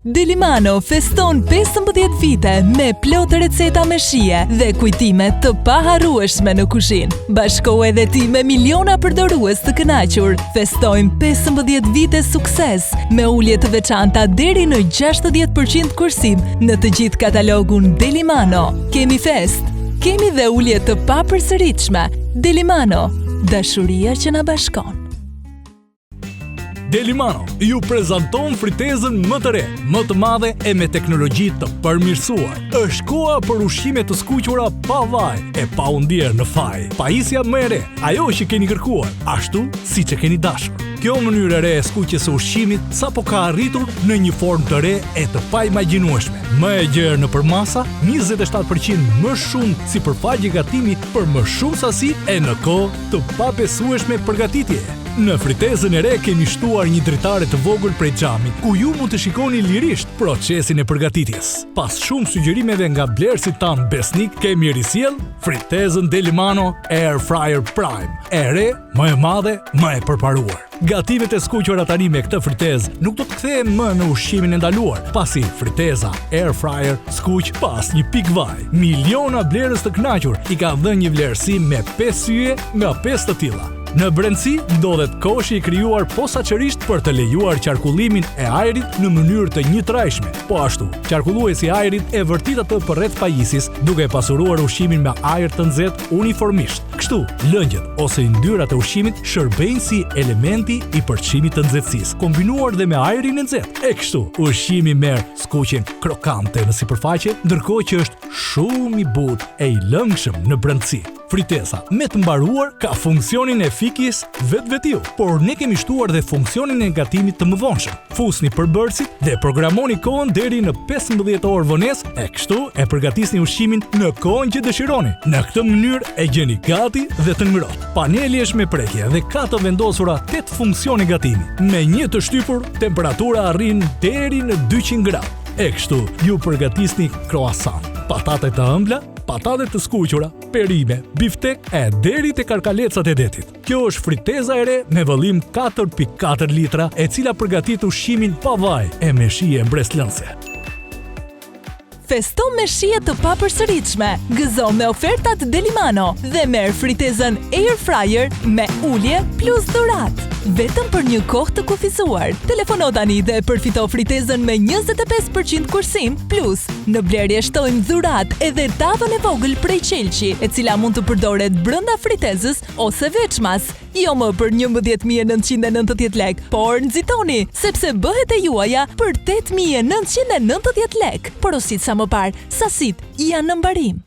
Delimano feston 15 vite me plot receta me shije dhe kujtime të paharrueshme në kuzhinë. Bashko edhe ti me miliona përdorues të kënaqur. Festojmë 15 vite sukses me ulje të veçanta deri në 60% kursim në të gjithë katalogun Delimano. Kemi fest, kemi dhe ulje të papërsëritshme. Delimano, dashuria që na bashkon. Delimano ju prezanton fritezën më të re, më të madhe e me teknologji të përmirësuar. Është koha për ushqime të skuqura pa vaj e pa u ndier në faj. Pajisja më e re, ajo që keni kërkuar, ashtu siç e keni dashur. Kjo mënyrë e re e skuqjes së ushqimit sapo ka arritur në një formë të re e të paimagjinueshme. Më e gjerë nëpër masa, 27% më shumë si përfaqe gatimi për më shumë sasi e në kohë të pabesueshme përgatitje. Në fritezën e re kemi shtuar një dritare të vogël prej xhamit, ku ju mund të shikoni lirisht procesin e përgatitjes. Pas shumë sugjerimeve nga blerësit tan besnik, kemi risjell fritezën Delimano Air Fryer Prime, e re, më e madhe, më e përparuar. Gatimet e skuqura tani me këtë fritezë nuk do të kthehen më në ushqimin e ndaluar, pasi friteza Air Fryer skuq pas një pikë vaj. Miliona blerës të kënaqur i ka dhënë një vlerësim me 5 syje nga 5 të tilla. Në brendësi ndodhet koshi i krijuar posaçërisht për të lejuar qarkullimin e ajrit në mënyrë të njëtrajshme. Po ashtu, qarkulluesi i ajrit e vërtet atë përreth pajisjes, duke pasuruar ushqimin me ajër të nxehtë uniformisht. Kështu, lëngjet ose yndyrrat e ushqimit shërbejnë si elementi i përçimit të nxehtësisë, kombinuar dhe me ajrin e nxehtë. E kështu, ushqimi merr skuqjen krokante në sipërfaqe, ndërkohë që është shumë i butë e i lëngshëm në brendësi. Friteza me të mbaruar ka funksionin e fikjes vetvetiu, por ne kemi shtuar dhe funksionin e gatimit të mëvonshëm. Fusni përbërësit dhe programoni kohën deri në 15 orë vonesë, e kështu e përgatisni ushqimin në kohën që dëshironi. Në këtë mënyrë e gjeni gati dhe të ngrohtë. Paneli është me prekje dhe ka të vendosura 8 funksione gatimi. Me një të shtypur, temperatura arrin deri në 200 gradë. E kështu ju përgatisni croissant, patate të ëmbla, patate të skuqura, perime, biftek e deri te karkalecat e detit. Kjo është friteza e re me vëllim 4.4 litra, e cila përgatit ushqimin pa vaj e me shije mbreslënse. Festo me shije të papërsëritshme, gëzo me ofertat Delimano dhe merr fritezën Air Fryer me ulje plus dhuratë. Vetëm për një kohë të kufizuar. Telefono tani dhe përfito fritezën me 25% kursim, plus në blerje shtojmë dhurat edhe tavën e vogël prej qelçi, e cila mund të përdoret brenda fritezës ose veçmas. Jo më për 11.990 lek, por nxitoni, sepse bëhet e juaja për 8.990 lek. Porosit sa më parë, sasit janë në mbarim.